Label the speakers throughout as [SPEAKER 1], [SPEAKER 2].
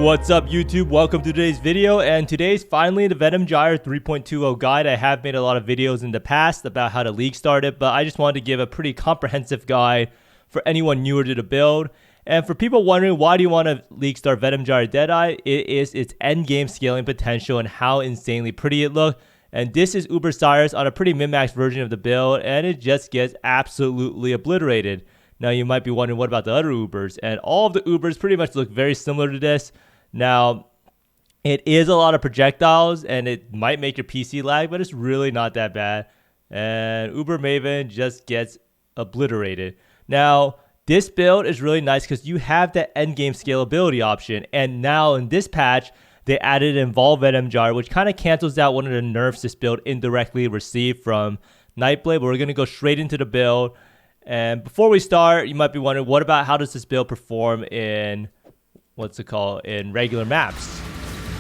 [SPEAKER 1] What's up YouTube? Welcome to today's video, and today's finally the Venom Gyre 3.20 guide. I have made a lot of videos in the past about how to league start it, but I just wanted to give a pretty comprehensive guide for anyone newer to the build. And for people wondering why do you want to league start Venom Gyre Deadeye, it is its endgame scaling potential and how insanely pretty it looks. And this is Uber Cyrus on a pretty min-max version of the build, and it just gets absolutely obliterated. Now you might be wondering what about the other Ubers, and all of the Ubers pretty much look very similar to this. Now it is a lot of projectiles and it might make your PC lag, but it's really not that bad. And Uber Maven just gets obliterated. Now this build is really nice because you have that endgame scalability option, and now in this patch they added Involve Venom Gyre, which kind of cancels out one of the nerfs this build indirectly received from Nightblade. But we're going to go straight into the build. And before we start, you might be wondering, what about how does this build perform in, in regular maps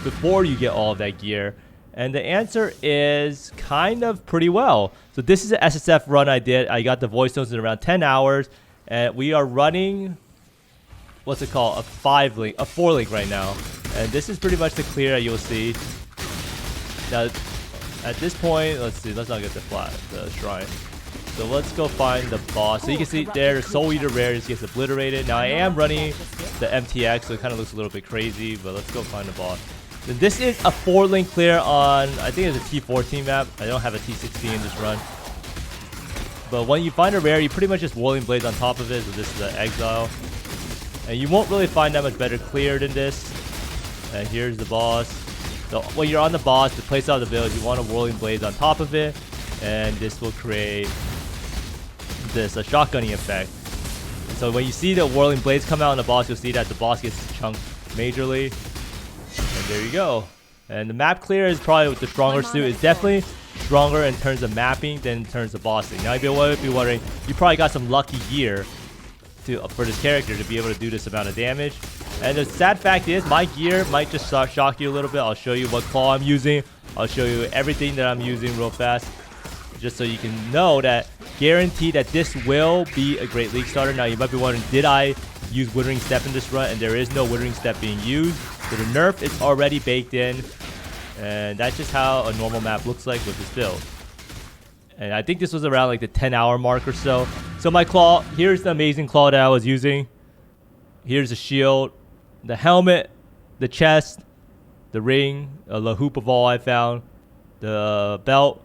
[SPEAKER 1] before you get all of that gear? And the answer is kind of pretty well. So this is an SSF run I did. I got the voice stones in around 10 hours. And we are running, a 4-link right now. And this is pretty much the clear that you'll see. Now, at this point, let's not get the shrine. So let's go find the boss. So you can see there, Soul Eater Rare just gets obliterated. Now I am running the MTX, so it kind of looks a little bit crazy, but let's go find the boss. Then this is a 4-link clear on, I think it's a T14 map. I don't have a T16 in this run. But when you find a rare, you pretty much just Whirling Blades on top of it. So this is the Exile. And you won't really find that much better clear than this. And here's the boss. So when you're on the boss, the playstyle of the build, you want a Whirling Blades on top of it. And this will create a shotgunning effect. So when you see the Whirling Blades come out on the boss, you'll see that the boss gets chunked majorly. And there you go. And the map clear is probably with the stronger suit. It's definitely stronger in terms of mapping than in terms of bossing. Now you might be wondering, you probably got some lucky gear for this character to be able to do this amount of damage. And the sad fact is, my gear might just shock you a little bit. I'll show you what claw I'm using. I'll show you everything that I'm using real fast, just so you can know that guarantee that this will be a great league starter. Now you might be wondering, did I use Withering Step in this run? And there is no Withering Step being used. So the nerf is already baked in. And that's just how a normal map looks like with this build. And I think this was around like the 10-hour mark or so. So my claw, here's the amazing claw that I was using. Here's the shield, the helmet, the chest, the ring, the hoop of all I found, the belt,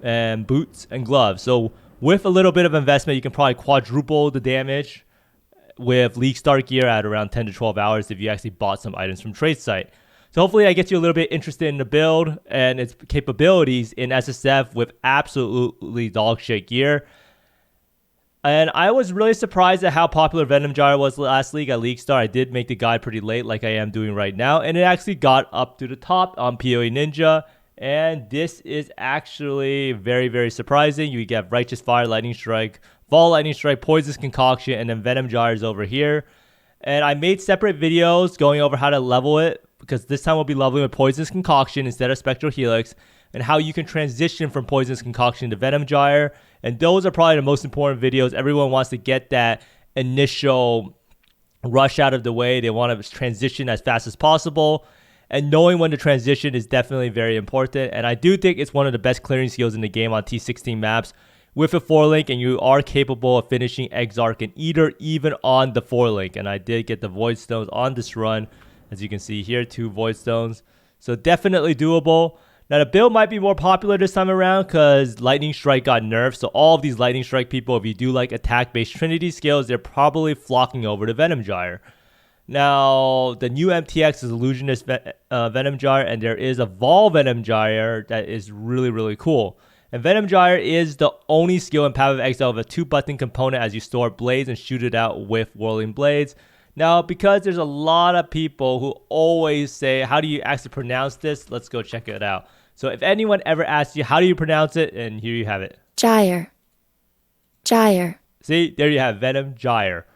[SPEAKER 1] and boots and gloves. So with a little bit of investment, you can probably quadruple the damage with league start gear at around 10 to 12 hours if you actually bought some items from trade site. So hopefully that gets you a little bit interested in the build and its capabilities in SSF with absolutely dog shit gear. And I was really surprised at how popular Venom Gyre was last league at League Start. I did make the guide pretty late like I am doing right now, and it actually got up to the top on PoE Ninja. And this is actually very, very surprising. You get Righteous Fire, Lightning Strike, Vol Lightning Strike, Poisonous Concoction, and then Venom Gyres over here. And I made separate videos going over how to level it, because this time we'll be leveling with Poisonous Concoction instead of Spectral Helix, and how you can transition from Poisonous Concoction to Venom Gyre. And those are probably the most important videos. Everyone wants to get that initial rush out of the way. They want to transition as fast as possible. And knowing when to transition is definitely very important. And I do think it's one of the best clearing skills in the game on T16 maps with a 4-link. And you are capable of finishing Exarch and Eater even on the 4-link. And I did get the Void Stones on this run. As you can see here, 2 Void Stones. So definitely doable. Now the build might be more popular this time around because Lightning Strike got nerfed. So all of these Lightning Strike people, if you do like attack-based Trinity skills, they're probably flocking over to Venom Gyre. Now, the new MTX is Illusionist Venom Gyre, and there is a Vol Venom Gyre that is really, really cool. And Venom Gyre is the only skill in Path of Exile of a 2-button component as you store blades and shoot it out with Whirling Blades. Now, because there's a lot of people who always say, how do you actually pronounce this? Let's go check it out. So if anyone ever asks you, how do you pronounce it? And here you have it.
[SPEAKER 2] Gyre. Gyre.
[SPEAKER 1] See, there you have Venom Gyre.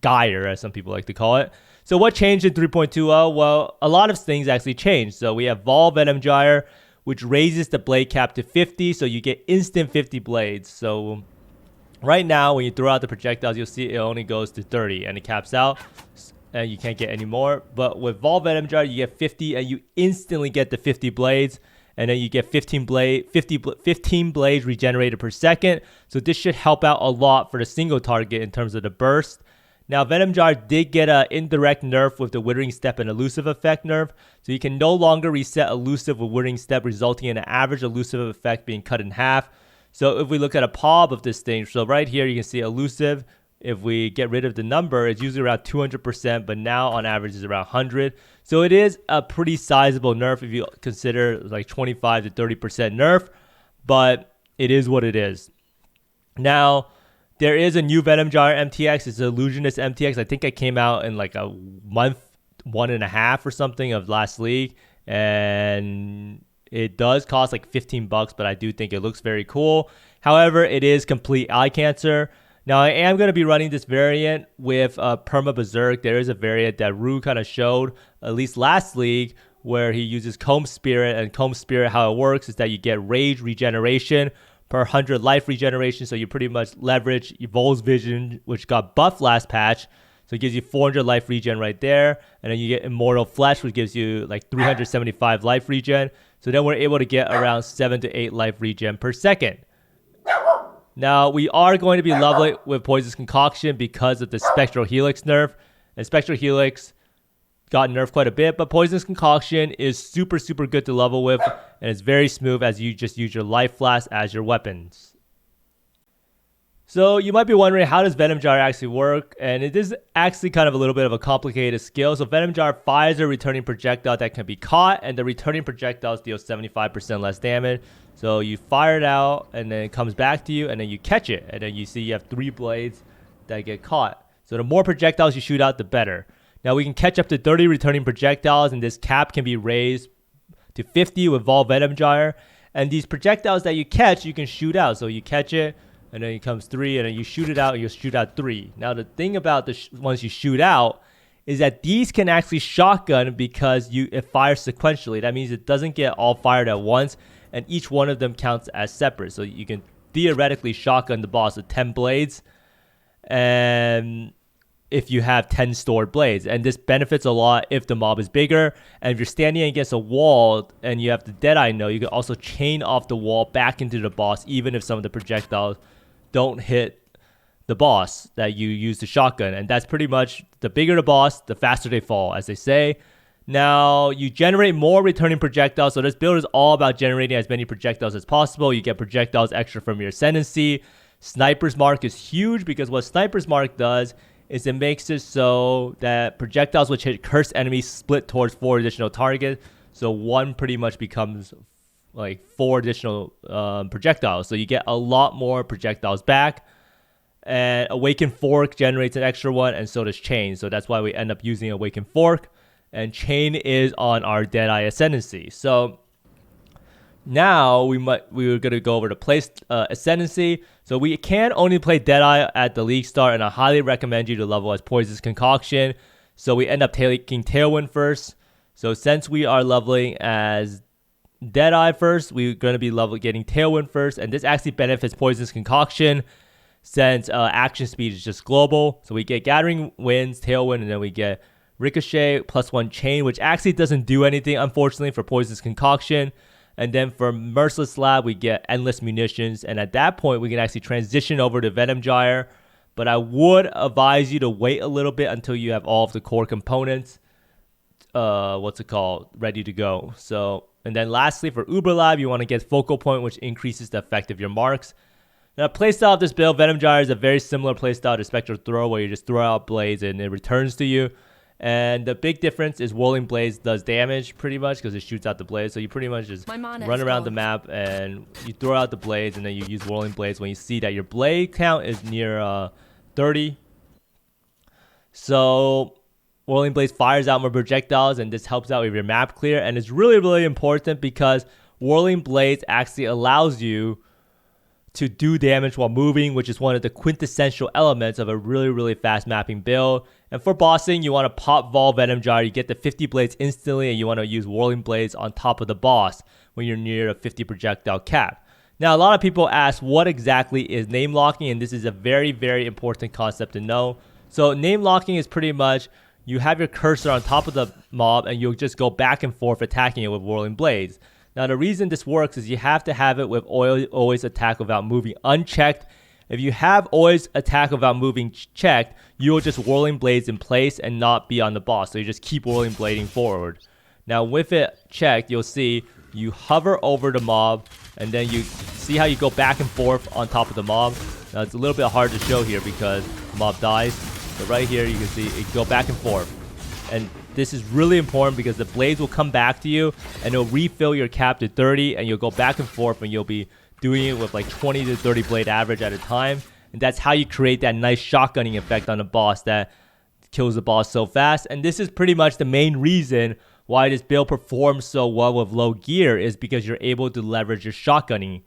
[SPEAKER 1] Gyre, as some people like to call it. So what changed in 3.20? Well, a lot of things actually changed. So we have Vol Venom Gyre, which raises the blade cap to 50, so you get instant 50 blades. So right now, when you throw out the projectiles, you'll see it only goes to 30, and it caps out. and you can't get any more. But with Vol Venom Gyre, you get 50, and you instantly get the 50 blades. And then you get 15 blades regenerated per second. So this should help out a lot for the single target in terms of the burst. Now, Venom Gyre did get an indirect nerf with the Withering Step and Elusive Effect nerf. So you can no longer reset Elusive with Withering Step, resulting in an average Elusive effect being cut in half. So if we look at a PoB of this thing, so right here you can see Elusive. If we get rid of the number, it's usually around 200%, but now on average is around 100. So it is a pretty sizable nerf if you consider like 25 to 30% nerf, but it is what it is. Now, there is a new Venom Gyre MTX. It's an Illusionist MTX. I think it came out in like a month, 1.5 or something of last league, and it does cost like $15, but I do think it looks very cool. However, it is complete eye cancer. Now, I am going to be running this variant with Perma Berserk. There is a variant that Rue kind of showed, at least last league, where he uses Comb Spirit. And Comb Spirit, how it works is that you get rage regeneration per 100 life regeneration. So you pretty much leverage Evol's Vision, which got buffed last patch. So it gives you 400 life regen right there. And then you get Immortal Flesh, which gives you like 375 life regen. So then we're able to get around 7 to 8 life regen per second. Now, we are going to be leveling with Poisonous Concoction because of the Spectral Helix nerf. And Spectral Helix got nerfed quite a bit, but Poisonous Concoction is super, super good to level with, and it's very smooth as you just use your Life Flask as your weapons. So you might be wondering, how does Venom Gyre actually work? And it is actually kind of a little bit of a complicated skill. So Venom Gyre fires a returning projectile that can be caught, and the returning projectiles deal 75% less damage. So you fire it out, and then it comes back to you, and then you catch it. And then you see you have 3 blades that get caught. So the more projectiles you shoot out, the better. Now we can catch up to 30 returning projectiles, and this cap can be raised to 50 with Vol Venom Gyre. And these projectiles that you catch, you can shoot out. So you catch it, and then it comes 3, and then you shoot it out, and you'll shoot out 3. Now the thing about the ones you shoot out is that these can actually shotgun because it fires sequentially. That means it doesn't get all fired at once, and each one of them counts as separate. So you can theoretically shotgun the boss with 10 blades, and if you have 10 stored blades. And this benefits a lot if the mob is bigger. And if you're standing against a wall and you have the Deadeye node, you can also chain off the wall back into the boss, even if some of the projectiles don't hit the boss that you use the shotgun. And that's pretty much, the bigger the boss, the faster they fall, as they say. Now, you generate more returning projectiles. So this build is all about generating as many projectiles as possible. You get projectiles extra from your Ascendancy. Sniper's Mark is huge because what Sniper's Mark does is it makes it so that projectiles which hit cursed enemies split towards 4 additional targets. So one pretty much becomes like 4 additional projectiles. So you get a lot more projectiles back. And Awakened Fork generates an extra one, and so does Chain. So that's why we end up using Awakened Fork. And Chain is on our Deadeye Ascendancy. So now we were going to go over to play Ascendancy. So we can only play Deadeye at the league start, and I highly recommend you to level as Poisonous Concoction. So we end up taking Tailwind first. So since we are leveling as Deadeye first, we're going to be getting Tailwind first. And this actually benefits Poisonous Concoction since action speed is just global. So we get Gathering Winds, Tailwind, and then we get Ricochet +1 Chain, which actually doesn't do anything, unfortunately, for Poisonous Concoction. And then for Merciless Slab, we get Endless Munitions. And at that point, we can actually transition over to Venom Gyre. But I would advise you to wait a little bit until you have all of the core components, ready to go. So, and then lastly, for Uber Lab, you want to get Focal Point, which increases the effect of your marks. Now, playstyle of this build, Venom Gyre is a very similar playstyle to Spectral Throw, where you just throw out blades and it returns to you. And the big difference is Whirling Blades does damage pretty much because it shoots out the blades. So you pretty much just run around the map and you throw out the blades, and then you use Whirling Blades when you see that your blade count is near 30. So Whirling Blades fires out more projectiles, and this helps out with your map clear. And it's really, really important because Whirling Blades actually allows you to do damage while moving, which is one of the quintessential elements of a really, really fast mapping build. And for bossing, you want to pop Vol Venom Gyre. You get the 50 blades instantly, and you want to use Whirling Blades on top of the boss when you're near a 50 projectile cap. Now, a lot of people ask what exactly is name locking, and this is a very, very important concept to know. So name locking is pretty much you have your cursor on top of the mob and you'll just go back and forth attacking it with Whirling Blades. Now the reason this works is you have to have it with always attack without moving unchecked. If you have always attack without moving checked, you will just Whirling Blades in place and not be on the boss. So you just keep Whirling Blading forward. Now with it checked, you'll see you hover over the mob and then you see how you go back and forth on top of the mob. Now it's a little bit hard to show here because the mob dies. But right here you can see it go back and forth. And this is really important because the blades will come back to you and it'll refill your cap to 30 and you'll go back and forth and you'll be doing it with like 20 to 30 blade average at a time. And that's how you create that nice shotgunning effect on a boss that kills the boss so fast. And this is pretty much the main reason why this build performs so well with low gear, is because you're able to leverage your shotgunning.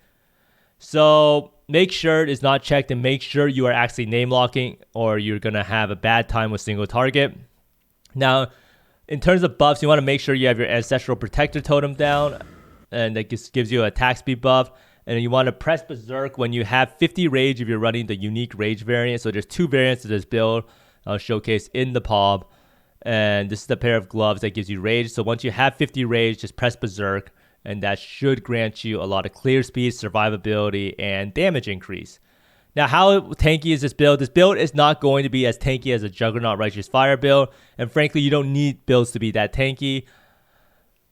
[SPEAKER 1] So make sure it's not checked and make sure you are actually name locking or you're going to have a bad time with single target. Now, in terms of buffs, you want to make sure you have your Ancestral Protector Totem down, and that just gives you an attack speed buff. And you want to press Berserk when you have 50 rage if you're running the unique rage variant. So there's two variants of this build showcased in the PoB. And this is the pair of gloves that gives you rage. So once you have 50 rage, just press Berserk. And that should grant you a lot of clear speed, survivability, and damage increase. Now, how tanky is this build? This build is not going to be as tanky as a Juggernaut Righteous Fire build. And frankly, you don't need builds to be that tanky.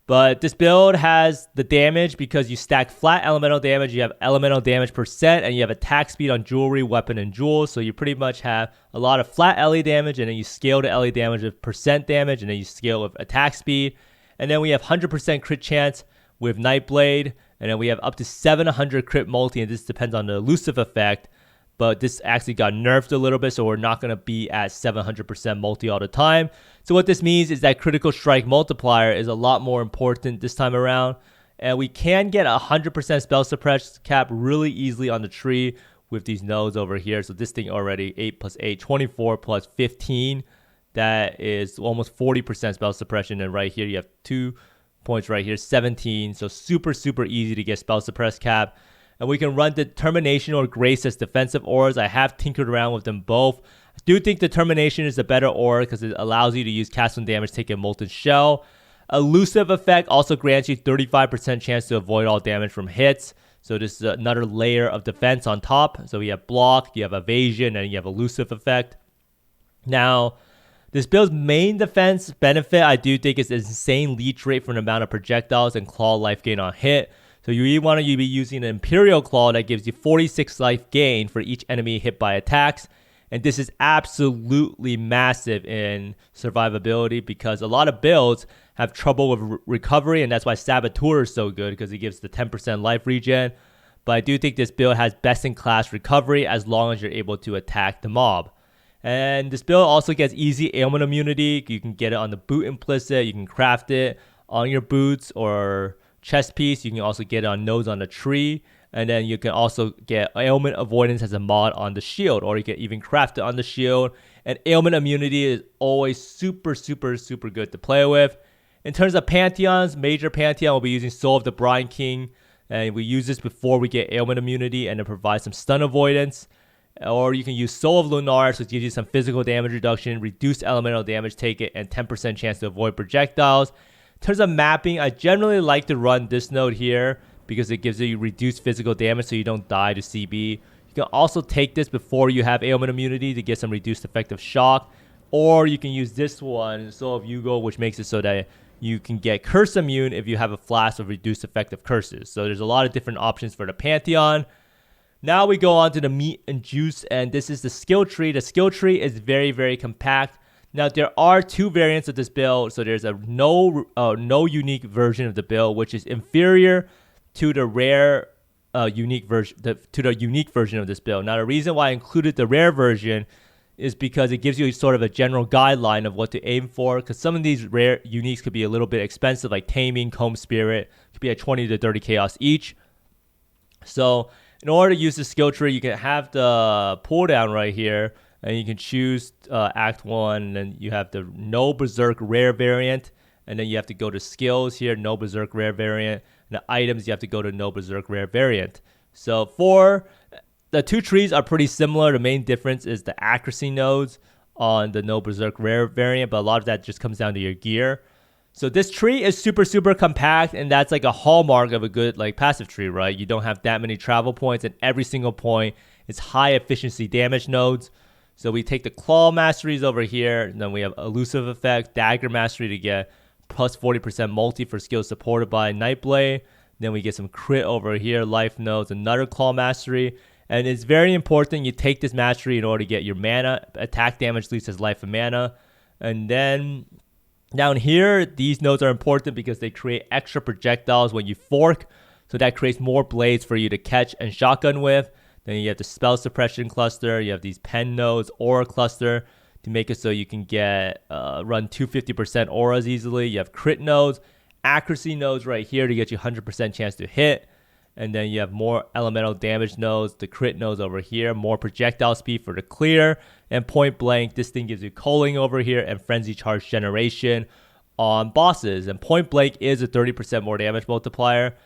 [SPEAKER 1] But this build has the damage because you stack flat elemental damage, you have elemental damage percent, and you have attack speed on jewelry, weapon, and jewels. So you pretty much have a lot of flat LE damage, and then you scale the LE damage with percent damage, and then you scale with attack speed. And then we have 100% crit chance with Nightblade, and then we have up to 700 crit multi, and this depends on the elusive effect. But this actually got nerfed a little bit, so we're not going to be at 700% multi all the time. So what this means is that critical strike multiplier is a lot more important this time around. And we can get 100% spell suppress cap really easily on the tree with these nodes over here. So this thing already 8 plus 8, 24 plus 15. That is almost 40% spell suppression. And right here you have 2 points right here, 17. So super, super easy to get spell suppress cap. And we can run Determination or Grace as defensive auras. I have tinkered around with them both. I do think Determination is the better aura because it allows you to use cast one damage, take a Molten Shell. Elusive effect also grants you 35% chance to avoid all damage from hits. So this is another layer of defense on top. So you have block, you have evasion, and you have elusive effect. Now, this build's main defense benefit I do think is insane leech rate for an amount of projectiles and claw life gain on hit. So you want to be using an Imperial Claw that gives you 46 life gain for each enemy hit by attacks. And this is absolutely massive in survivability because a lot of builds have trouble with recovery, and that's why Saboteur is so good because it gives the 10% life regen. But I do think this build has best-in-class recovery as long as you're able to attack the mob. And this build also gets easy ailment immunity. You can get it on the boot implicit. You can craft it on your boots or chest piece. You can also get it on nodes on the tree, and then you can also get ailment avoidance as a mod on the shield, or you can even craft it on the shield. And ailment immunity is always super, super, super good to play with. In terms of Pantheons, major Pantheon will be using Soul of the Brine King, and we use this before we get ailment immunity, and it provides some stun avoidance. Or you can use Soul of Lunaris, which gives you some physical damage reduction, reduced elemental damage take it, and 10% chance to avoid projectiles. In terms of mapping, I generally like to run this node here because it gives you reduced physical damage so you don't die to CB. You can also take this before you have ailment immunity to get some reduced effective shock. Or you can use this one, Soul of Yugo, which makes it so that you can get curse immune if you have a flask of reduced effective curses. So there's a lot of different options for the Pantheon. Now we go on to the meat and juice, and this is the skill tree. The skill tree is very, very compact. Now, there are two variants of this build. So there's a no unique version of the build, which is inferior to the rare unique version of this build. Now, the reason why I included the rare version is because it gives you sort of a general guideline of what to aim for. Because some of these rare uniques could be a little bit expensive, like Taming, Comb Spirit, could be at 20 to 30 chaos each. So in order to use the skill tree, you can have the pull down right here. And you can choose Act 1, and you have the No Berserk Rare variant. And then you have to go to Skills here, No Berserk Rare variant. And the items, you have to go to No Berserk Rare variant. So for the two trees are pretty similar. The main difference is the accuracy nodes on the No Berserk rare variant, but a lot of that just comes down to your gear. So this tree is super compact, and that's like a hallmark of a good like passive tree, right? You don't have that many travel points, and every single point is high efficiency damage nodes. So we take the claw masteries over here, and then we have elusive effect, dagger mastery to get plus 40% multi for skills supported by Nightblade. Then we get some crit over here, life nodes, another claw mastery. And it's very important you take this mastery in order to get your mana. Attack damage leads as life and mana. And then down here, these nodes are important because they create extra projectiles when you fork. So that creates more blades for you to catch and shotgun with. Then you have the spell suppression cluster. You have these pen nodes, aura cluster to make it so you can get run 250% auras easily. You have crit nodes, accuracy nodes right here to get you 100% chance to hit. And then you have more elemental damage nodes, the crit nodes over here, more projectile speed for the clear, and point blank, this thing gives you culling over here and frenzy charge generation on bosses. And point blank is a 30% more damage multiplier.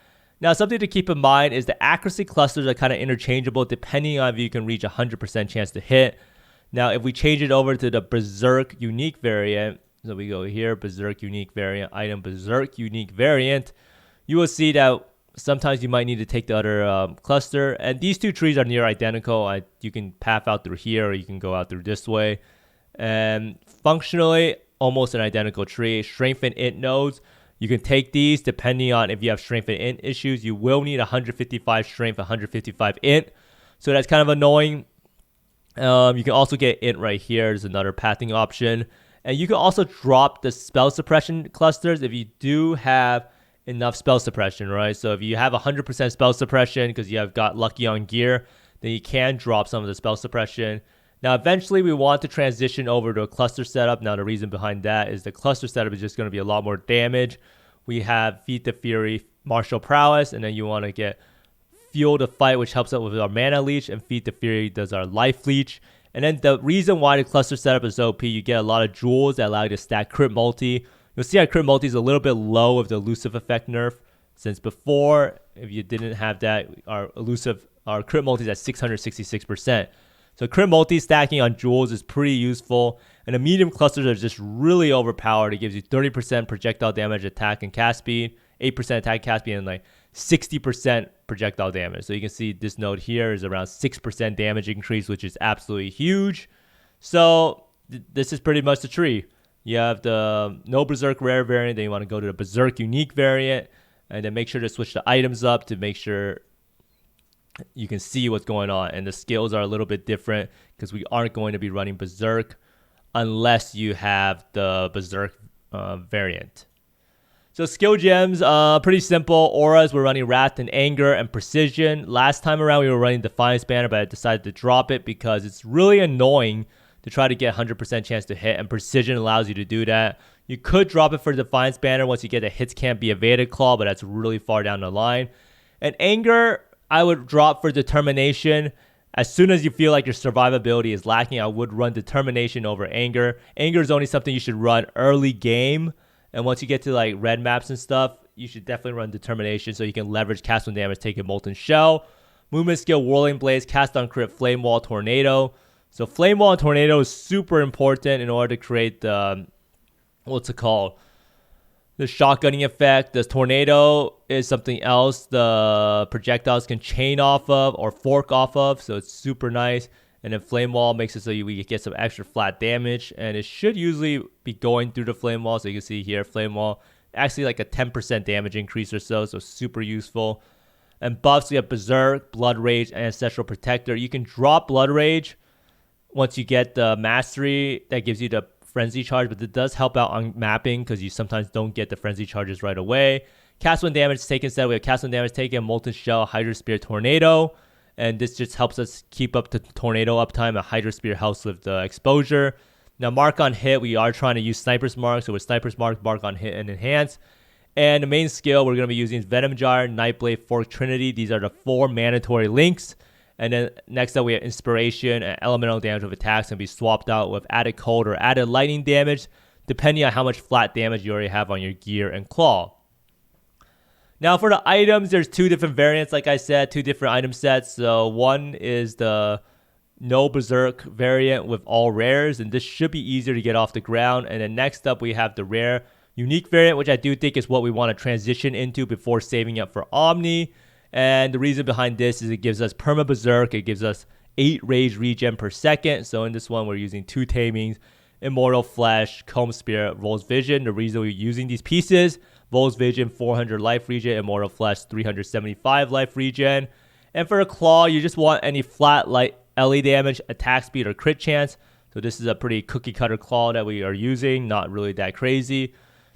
[SPEAKER 1] Now, something to keep in mind is the accuracy clusters are kind of interchangeable depending on if you can reach 100% chance to hit. Now, if we change it over to the Berserk unique variant, so we go here, Berserk unique variant, item Berserk unique variant, you will see that sometimes you might need to take the other cluster. And these two trees are near identical. You can path out through here, or you can go out through this way. And functionally, almost an identical tree. Strength and int nodes. You can take these depending on if you have strength and int issues. You will need 155 strength, 155 int. So that's kind of annoying. You can also get int right here. There's another pathing option. And you can also drop the spell suppression clusters if you do have enough spell suppression, right? So if you have 100% spell suppression because you have got lucky on gear, then you can drop some of the spell suppression. Now, eventually, we want to transition over to a cluster setup. Now, the reason behind that is the cluster setup is just going to be a lot more damage. We have Feat the Fury, Martial Prowess, and then you want to get Fuel the Fight, which helps out with our mana leech, and Feat the Fury does our life leech. And then the reason why the cluster setup is OP, you get a lot of jewels that allow you to stack crit multi. You'll see our crit multi is a little bit low with the elusive effect nerf. Since before, if you didn't have that, our crit multi is at 666%. So crit multi stacking on jewels is pretty useful. And the medium clusters are just really overpowered. It gives you 30% projectile damage, attack, and cast speed, 8% attack, cast speed, and like 60% projectile damage. So you can see this node here is around 6% damage increase, which is absolutely huge. So this is pretty much the tree. You have the No Berserk rare variant, then you want to go to the Berserk unique variant, and then make sure to switch the items up to make sure you can see what's going on. And the skills are a little bit different because we aren't going to be running Berserk unless you have the Berserk variant. So skill gems, pretty simple. Auras, we're running Wrath and Anger and Precision. Last time around, we were running Defiance Banner, but I decided to drop it because it's really annoying to try to get 100% chance to hit, and Precision allows you to do that. You could drop it for Defiance Banner once you get the hits can't be evaded claw, but that's really far down the line. And Anger, I would drop for Determination. As soon as you feel like your survivability is lacking, I would run Determination over Anger. Anger is only something you should run early game, and once you get to like red maps and stuff, you should definitely run Determination so you can leverage cast 1 damage, take a Molten Shell. Movement skill, Whirling Blaze, cast on crit, Flame Wall, Tornado. So Flame Wall and Tornado is super important in order to create the, what's it called? The shotgunning effect. The Tornado is something else the projectiles can chain off of or fork off of. So it's super nice. And then Flame Wall makes it so we get some extra flat damage. And it should usually be going through the Flame Wall. So you can see here, Flame Wall, actually like a 10% damage increase or so. So super useful. And buffs, we have Berserk, Blood Rage, and Ancestral Protector. You can drop Blood Rage once you get the mastery that gives you the frenzy charge, but it does help out on mapping because you sometimes don't get the frenzy charges right away. Cast 1 damage taken instead. We have cast 1 damage taken, Molten Shell, Hydra Spear, Tornado. And this just helps us keep up the Tornado uptime. And Hydra Spear helps with the exposure. Now, Mark on Hit, we are trying to use Sniper's Mark. So with Sniper's Mark, Mark on Hit, and Enhance. And the main skill we're going to be using is Venom Gyre, Nightblade, Fork, Trinity. These are the 4 mandatory links. And then next up, we have Inspiration and Elemental damage of attacks can be swapped out with added cold or added lightning damage, depending on how much flat damage you already have on your gear and claw. Now for the items, there's 2 different variants, like I said, 2 different item sets. So one is the no Berserk variant with all rares, and this should be easier to get off the ground. And then next up we have the rare unique variant, which I do think is what we want to transition into before saving up for Omni. And the reason behind this is it gives us Perma Berserk. It gives us 8 rage regen per second. So in this one we're using 2 tamings, Immortal Flesh, Comb Spirit, Vol's Vision. The reason we're using these pieces: Vol's Vision 400 life regen, Immortal Flesh 375 life regen. And for a claw, you just want any flat light LE damage, attack speed, or crit chance. So this is a pretty cookie cutter claw that we are using, not really that crazy.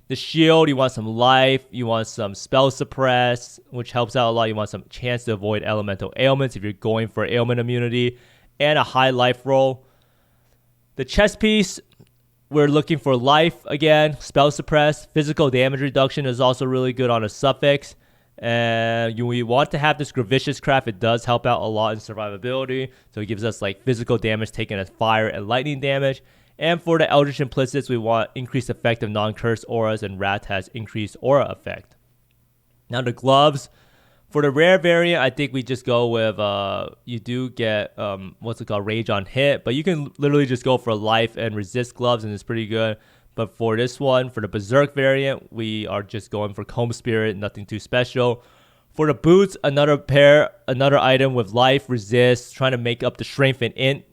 [SPEAKER 1] The shield, you want some life, you want some spell suppress, which helps out a lot. You want some chance to avoid elemental ailments if you're going for ailment immunity, and a high life roll. The chest piece, we're looking for life again, spell suppress, physical damage reduction is also really good on a suffix. And we want to have this Gravicious Craft. It does help out a lot in survivability. So it gives us like physical damage taken as fire and lightning damage. And for the Eldritch Implicits, we want increased effect of non-cursed auras, and Wrath has increased aura effect. Now the gloves. For the rare variant, I think we just go with, you do get, Rage on hit. But you can literally just go for life and resist gloves, and it's pretty good. But for this one, for the Berserk variant, we are just going for Comb Spirit, nothing too special. For the boots, another item with life, resist, trying to make up the strength and int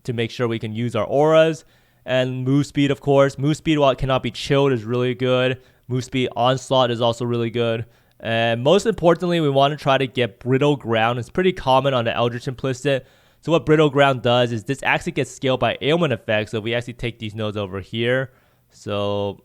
[SPEAKER 1] to make sure we can use our auras. And move speed, of course. Move speed, while it cannot be chilled, is really good. Move speed onslaught is also really good. And most importantly, we want to try to get Brittle Ground. It's pretty common on the Eldritch Implicit. So what Brittle Ground does is this actually gets scaled by ailment effects. So if we actually take these nodes over here, so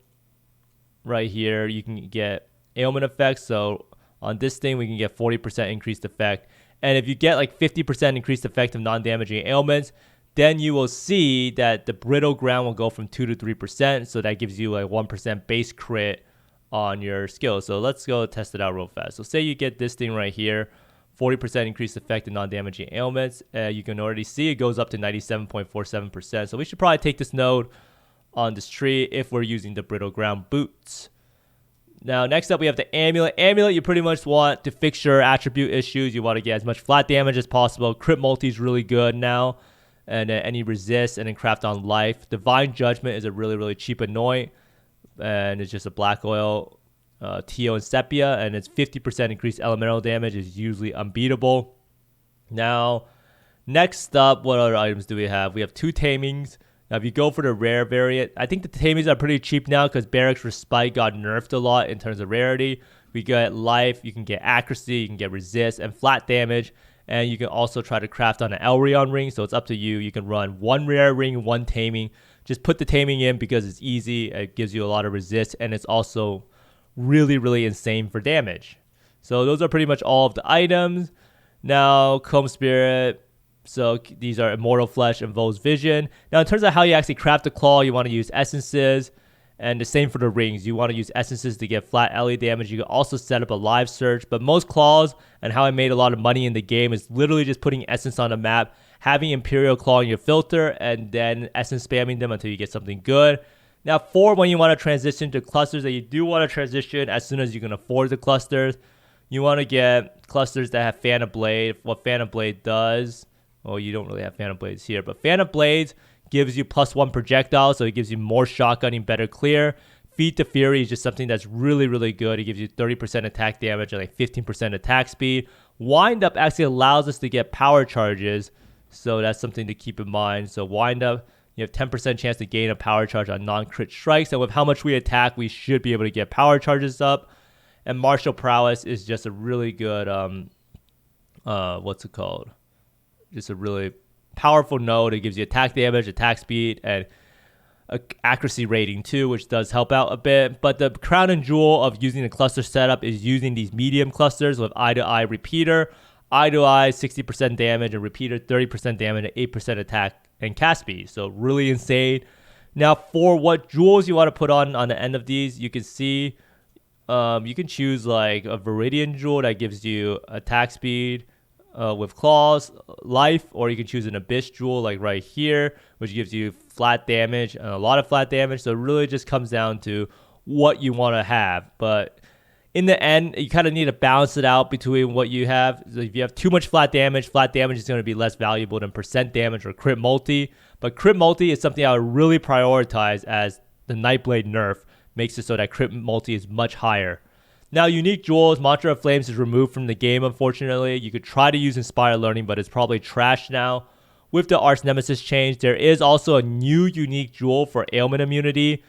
[SPEAKER 1] right here, you can get ailment effects. So on this thing, we can get 40% increased effect. And if you get like 50% increased effect of non-damaging ailments, then you will see that the Brittle Ground will go from 2 to 3%. So that gives you like 1% base crit on your skill. So let's go test it out real fast. So say you get this thing right here, 40% increased effect of non-damaging ailments. You can already see it goes up to 97.47%. So we should probably take this node on this tree if we're using the Brittle Ground boots. Now, next up, we have the Amulet. Amulet, you pretty much want to fix your attribute issues. You want to get as much flat damage as possible. Crit multi is really good now. And then any resist, and then craft on life. Divine Judgment is a really, really cheap anoint. And it's just a black oil, Tio and Sepia. And it's 50% increased elemental damage. Is usually unbeatable. Now, next up, what other items do we have? We have 2 tamings. Now, if you go for the rare variant, I think the tamings are pretty cheap now because Barracks Respite got nerfed a lot in terms of rarity. We get life, you can get accuracy, you can get resist, and flat damage. And you can also try to craft on an Elrion ring, so it's up to you. You can run 1 rare ring, 1 taming. Just put the taming in because it's easy. It gives you a lot of resist, and it's also really, really insane for damage. So those are pretty much all of the items. Now, Comb Spirit. So these are Immortal Flesh and Vol's Vision. Now, in terms of how you actually craft the claw, you want to use essences. And the same for the rings. You want to use essences to get flat LE damage. You can also set up a live search. But most claws, and how I made a lot of money in the game, is literally just putting essence on the map, having Imperial Claw in your filter, and then essence spamming them until you get something good. Now, for when you want to transition to clusters that you do want to transition as soon as you can afford the clusters, you want to get clusters that have Phantom Blade. What Phantom Blade does... Well, you don't really have Phantom Blades here, but Phantom Blades gives you +1 projectile, so it gives you more shotgunning, better clear. Feed to Fury is just something that's really, really good. It gives you 30% attack damage and like 15% attack speed. Wind Up actually allows us to get power charges, so that's something to keep in mind. So Wind Up, you have 10% chance to gain a power charge on non-crit strikes, and with how much we attack, we should be able to get power charges up. And Martial Prowess is just a really good, just a really powerful node. It gives you attack damage, attack speed, and accuracy rating too, which does help out a bit. But the crown and jewel of using the cluster setup is using these medium clusters with Eye to Eye Repeater. Eye to Eye, 60% damage, and Repeater, 30% damage, and 8% attack and cast speed. So really insane. Now, for what jewels you want to put on the end of these, you can see you can choose like a Viridian jewel that gives you attack speed, with claws, life, or you can choose an Abyss jewel like right here, which gives you flat damage and a lot of flat damage. So it really just comes down to what you want to have. But in the end, you kind of need to balance it out between what you have. So if you have too much flat damage is going to be less valuable than percent damage or crit multi. But crit multi is something I would really prioritize, as the Nightblade nerf makes it so that crit multi is much higher. Now, unique jewels, Mantra of Flames is removed from the game, unfortunately. You could try to use Inspire Learning, but it's probably trash now. With the Arch Nemesis change, there is also a new unique jewel for ailment immunity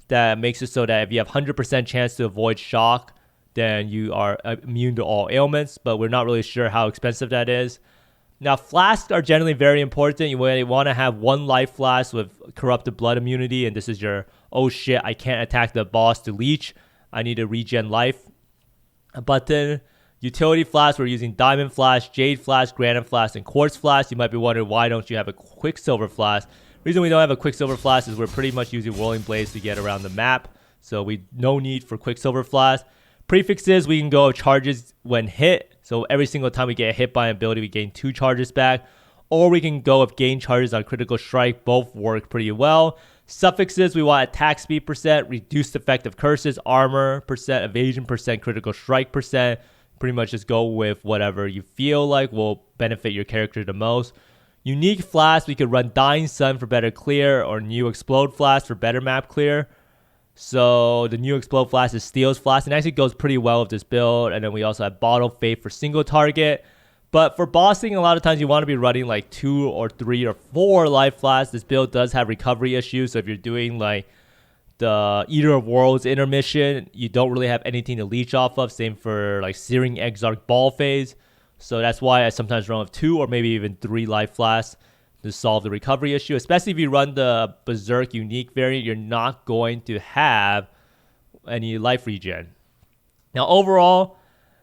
[SPEAKER 1] that makes it so that if you have 100% chance to avoid shock, then you are immune to all ailments, but we're not really sure how expensive that is. Now, flasks are generally very important. You want to have one life flask with corrupted blood immunity, and this is your, oh shit, I can't attack the boss to leech. I need to regen life button. Utility flask, we're using diamond flask, jade flask, granite flask, and quartz flask. You might be wondering, why don't you have a quicksilver flask? The reason we don't have a quicksilver flask is we're pretty much using whirling blades to get around the map, so no need for quicksilver flask. Prefixes, we can go charges when hit, so every single time we get hit by an ability, we gain 2 charges back. Or we can go with gain charges on critical strike. Both work pretty well. Suffixes, we want attack speed %, reduced effective curses, armor %, evasion %, critical strike %. Pretty much just go with whatever you feel like will benefit your character the most. Unique flask, we could run Dying Sun for better clear, or New Explode flask for better map clear. So the New Explode flask is Steel's flask, and actually goes pretty well with this build. And then we also have Bottle Faith for single target. But for bossing, a lot of times you want to be running like 2 or 3 or 4 life flasks. This build does have recovery issues, so if you're doing like the Eater of Worlds intermission, you don't really have anything to leech off of. Same for like Searing Exarch Ball Phase. So that's why I sometimes run with 2 or maybe even 3 life flasks to solve the recovery issue. Especially if you run the Berserk unique variant, you're not going to have any life regen. Now overall,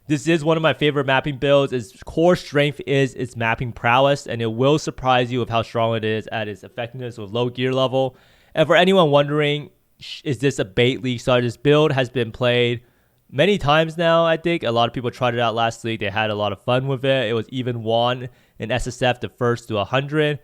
[SPEAKER 1] this is one of my favorite mapping builds. Its core strength is its mapping prowess, and it will surprise you with how strong it is at its effectiveness with low gear level. And for anyone wondering, is this a bait league star? This build has been played many times now, I think. A lot of people tried it out last league. They had a lot of fun with it. It was even won in SSF the first to 100.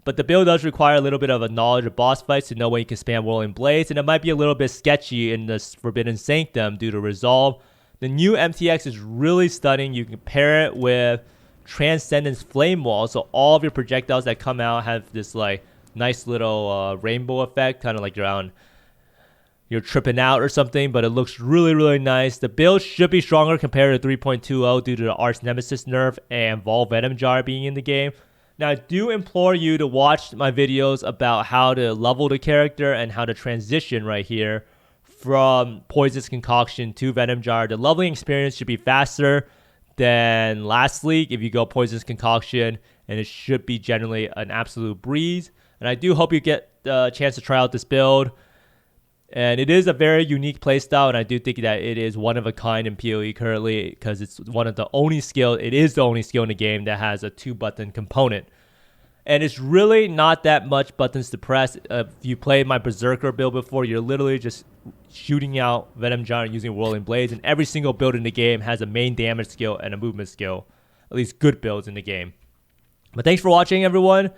[SPEAKER 1] But the build does require a little bit of a knowledge of boss fights to know when you can spam Whirling Blades, and it might be a little bit sketchy in the Forbidden Sanctum due to Resolve. The new MTX is really stunning. You can pair it with Transcendence Flame Wall, so all of your projectiles that come out have this like nice little rainbow effect, kind of like you're tripping out or something, but it looks really, really nice. The build should be stronger compared to 3.20 due to the Arch Nemesis nerf and Venom Gyre being in the game. Now, I do implore you to watch my videos about how to level the character and how to transition right here from Poisonous Concoction to Venom Gyre. The leveling experience should be faster than last league if you go Poisonous Concoction, and it should be generally an absolute breeze. And I do hope you get the chance to try out this build. And it is a very unique playstyle, and I do think that it is one of a kind in PoE currently, because it's one of the only skill, it is the only skill in the game that has a 2-button component. And it's really not that much buttons to press. If you played my Berserker build before, you're literally just shooting out Venom Gyre using Whirling Blades, and every single build in the game has a main damage skill and a movement skill. At least good builds in the game. But thanks for watching, everyone.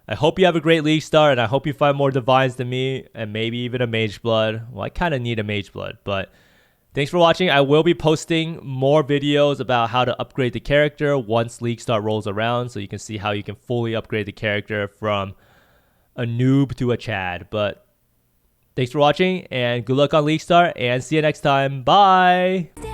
[SPEAKER 1] I hope you have a great league start, and I hope you find more Divines than me, and maybe even a Mage Blood. Well, I kind of need a Mage Blood, but thanks for watching. I will be posting more videos about how to upgrade the character once League Start rolls around, so you can see how you can fully upgrade the character from a noob to a Chad. But thanks for watching, and good luck on League Start, and see you next time. Bye!